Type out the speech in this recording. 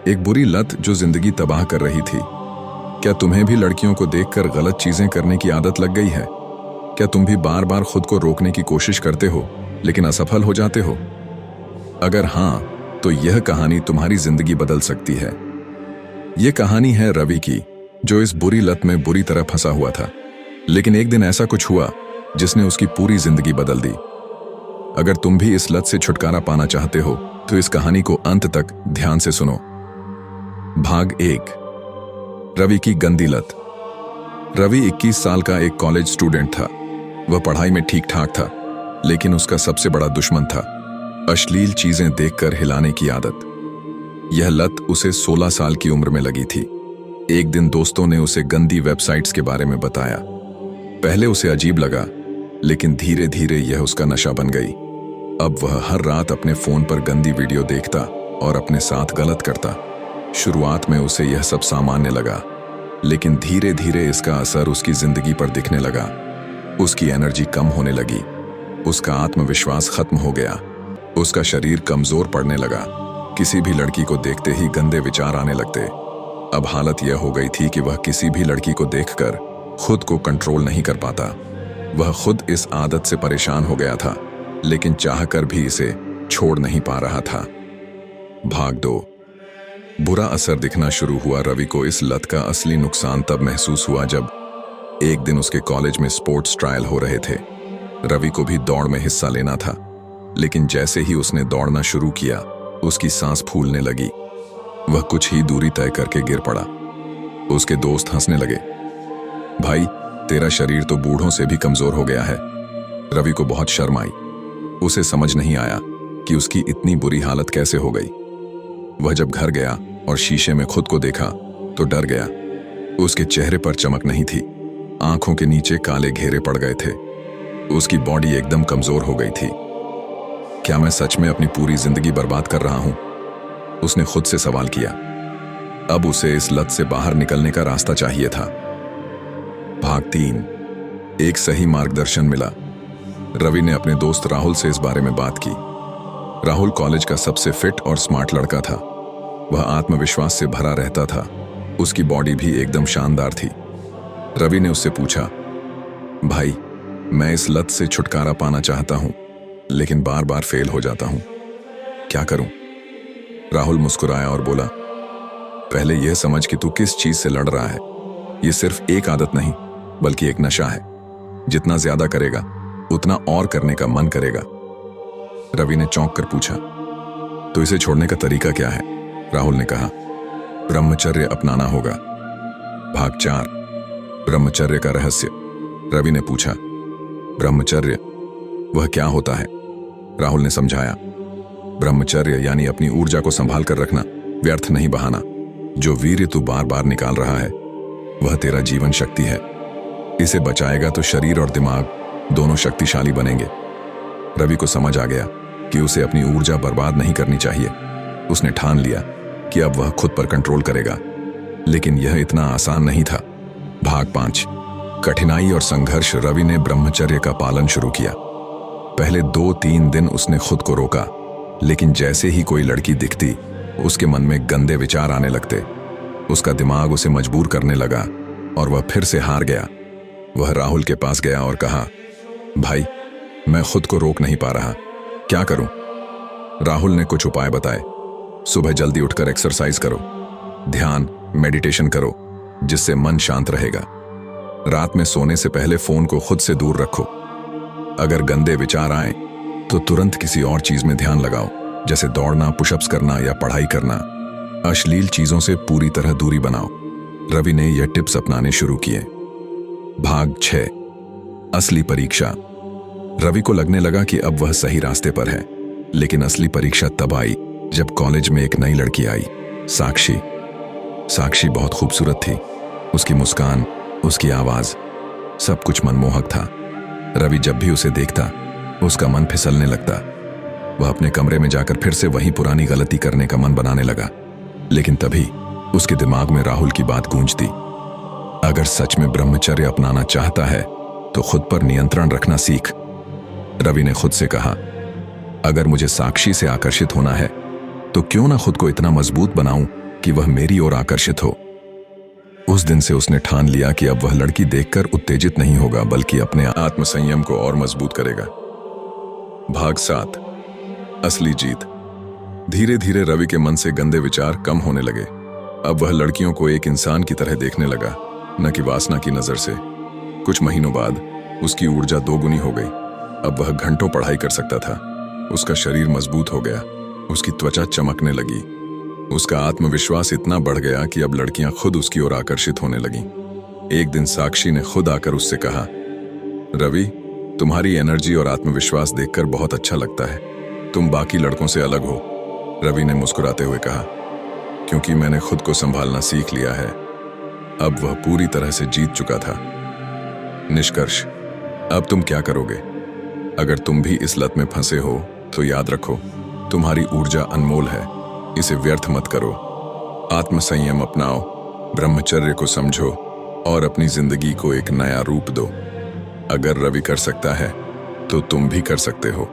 एक बुरी लत जो जिंदगी तबाह कर रही थी। क्या तुम्हें भी लड़कियों को देखकर गलत चीजें करने की आदत लग गई है? क्या तुम भी बार बार खुद को रोकने की कोशिश करते हो लेकिन असफल हो जाते हो? अगर हां, तो यह कहानी तुम्हारी जिंदगी बदल सकती है। यह कहानी है रवि की, जो इस बुरी लत में बुरी तरह फंसा हुआ था। लेकिन एक दिन ऐसा कुछ हुआ जिसने उसकी पूरी जिंदगी बदल दी। अगर तुम भी इस लत से छुटकारा पाना चाहते हो तो इस कहानी को अंत तक ध्यान से सुनो। भाग 1। रवि की गंदी लत। रवि 21 साल का एक कॉलेज स्टूडेंट था। वह पढ़ाई में ठीक ठाक था, लेकिन उसका सबसे बड़ा दुश्मन था अश्लील चीजें देखकर हिलाने की आदत। यह लत उसे 16 साल की उम्र में लगी थी। एक दिन दोस्तों ने उसे गंदी वेबसाइट्स के बारे में बताया। पहले उसे अजीब लगा, लेकिन धीरे धीरे यह उसका नशा बन गई। अब वह हर रात अपने फोन पर गंदी वीडियो देखता और अपने साथ गलत करता। शुरुआत में उसे यह सब सामान्य लगा, लेकिन धीरे धीरे इसका असर उसकी जिंदगी पर दिखने लगा। उसकी एनर्जी कम होने लगी, उसका आत्मविश्वास खत्म हो गया, उसका शरीर कमजोर पड़ने लगा। किसी भी लड़की को देखते ही गंदे विचार आने लगते। अब हालत यह हो गई थी कि वह किसी भी लड़की को देखकर खुद को कंट्रोल नहीं कर पाता। वह खुद इस आदत से परेशान हो गया था, लेकिन चाहकर भी इसे छोड़ नहीं पा रहा था। भाग 2। बुरा असर दिखना शुरू हुआ। रवि को इस लत का असली नुकसान तब महसूस हुआ जब एक दिन उसके कॉलेज में स्पोर्ट्स ट्रायल हो रहे थे। रवि को भी दौड़ में हिस्सा लेना था, लेकिन जैसे ही उसने दौड़ना शुरू किया, उसकी सांस फूलने लगी। वह कुछ ही दूरी तय करके गिर पड़ा। उसके दोस्त हंसने लगे। भाई, तेरा शरीर तो बूढ़ों से भी कमजोर हो गया है। रवि को बहुत शर्म आई। उसे समझ नहीं आया कि उसकी इतनी बुरी हालत कैसे हो गई। वह जब घर गया और शीशे में खुद को देखा तो डर गया। उसके चेहरे पर चमक नहीं थी, आंखों के नीचे काले घेरे पड़ गए थे। उसकी बॉडी एकदम कमजोर हो गई थी। क्या मैं सच में अपनी पूरी जिंदगी बर्बाद कर रहा हूं? उसने खुद से सवाल किया। अब उसे इस लत से बाहर निकलने का रास्ता चाहिए था। भाग 3। एक सही मार्गदर्शन मिला। रवि ने अपने दोस्त राहुल से इस बारे में बात की। राहुल कॉलेज का सबसे फिट और स्मार्ट लड़का था। वह आत्मविश्वास से भरा रहता था। उसकी बॉडी भी एकदम शानदार थी। रवि ने उससे पूछा, भाई, मैं इस लत से छुटकारा पाना चाहता हूं, लेकिन बार बार फेल हो जाता हूं। क्या करूं? राहुल मुस्कुराया और बोला, पहले यह समझ कि तू किस चीज से लड़ रहा है। यह सिर्फ एक आदत नहीं, बल्कि एक नशा है। जितना ज्यादा करेगा, उतना और करने का मन करेगा। रवि ने चौंक कर पूछा, तो इसे छोड़ने का तरीका क्या है? राहुल ने कहा, ब्रह्मचर्य अपनाना होगा। भाग 4। ब्रह्मचर्य का रहस्य। रवि ने पूछा, ब्रह्मचर्य, वह क्या होता है? राहुल ने समझाया, ब्रह्मचर्य यानी अपनी ऊर्जा को संभाल कर रखना, व्यर्थ नहीं बहाना। जो वीर्य तू बार बार निकाल रहा है, वह तेरा जीवन शक्ति है। इसे बचाएगा तो शरीर और दिमाग दोनों शक्तिशाली बनेंगे। रवि को समझ आ गया कि उसे अपनी ऊर्जा बर्बाद नहीं करनी चाहिए। उसने ठान लिया कि अब वह खुद पर कंट्रोल करेगा, लेकिन यह इतना आसान नहीं था। भाग 5। कठिनाई और संघर्ष। रवि ने ब्रह्मचर्य का पालन शुरू किया। पहले 2-3 दिन उसने खुद को रोका, लेकिन जैसे ही कोई लड़की दिखती, उसके मन में गंदे विचार आने लगते। उसका दिमाग उसे मजबूर करने लगा और वह फिर से हार गया। वह राहुल के पास गया और कहा, भाई, मैं खुद को रोक नहीं पा रहा, क्या करूं? राहुल ने कुछ उपाय बताए। सुबह जल्दी उठकर एक्सरसाइज करो, ध्यान, मेडिटेशन करो, जिससे मन शांत रहेगा। रात में सोने से पहले फोन को खुद से दूर रखो। अगर गंदे विचार आए तो तुरंत किसी और चीज में ध्यान लगाओ, जैसे दौड़ना, पुशअप्स करना या पढ़ाई करना। अश्लील चीजों से पूरी तरह दूरी बनाओ। रवि ने यह टिप्स अपनाने शुरू किए। भाग 6। असली परीक्षा। रवि को लगने लगा कि अब वह सही रास्ते पर है, लेकिन असली परीक्षा तब आई जब कॉलेज में एक नई लड़की आई, साक्षी। साक्षी बहुत खूबसूरत थी। उसकी मुस्कान, उसकी आवाज, सब कुछ मनमोहक था। रवि जब भी उसे देखता, उसका मन फिसलने लगता। वह अपने कमरे में जाकर फिर से वही पुरानी गलती करने का मन बनाने लगा। लेकिन तभी उसके दिमाग में राहुल की बात गूंजती, अगर सच में ब्रह्मचर्य अपनाना चाहता है तो खुद पर नियंत्रण रखना सीख। रवि ने खुद से कहा, अगर मुझे साक्षी से आकर्षित होना है तो क्यों ना खुद को इतना मजबूत बनाऊं कि वह मेरी ओर आकर्षित हो। उस दिन से उसने ठान लिया कि अब वह लड़की देखकर उत्तेजित नहीं होगा, बल्कि अपने आत्मसंयम को और मजबूत करेगा। भाग 7, असली जीत। धीरे धीरे रवि के मन से गंदे विचार कम होने लगे। अब वह लड़कियों को एक इंसान की तरह देखने लगा, न कि वासना की नजर से। कुछ महीनों बाद उसकी ऊर्जा दोगुनी हो गई। अब वह घंटों पढ़ाई कर सकता था। उसका शरीर मजबूत हो गया, उसकी त्वचा चमकने लगी। उसका आत्मविश्वास इतना बढ़ गया कि अब लड़कियां खुद उसकी ओर आकर्षित होने लगीं। एक दिन साक्षी ने खुद आकर उससे कहा, रवि, तुम्हारी एनर्जी और आत्मविश्वास देखकर बहुत अच्छा लगता है। तुम बाकी लड़कों से अलग हो। रवि ने मुस्कुराते हुए कहा, क्योंकि मैंने खुद को संभालना सीख लिया है। अब वह पूरी तरह से जीत चुका था। निष्कर्ष, अब तुम क्या करोगे? अगर तुम भी इस लत में फंसे हो तो याद रखो, तुम्हारी ऊर्जा अनमोल है। इसे व्यर्थ मत करो। आत्मसंयम अपनाओ, ब्रह्मचर्य को समझो और अपनी जिंदगी को एक नया रूप दो। अगर रवि कर सकता है तो तुम भी कर सकते हो।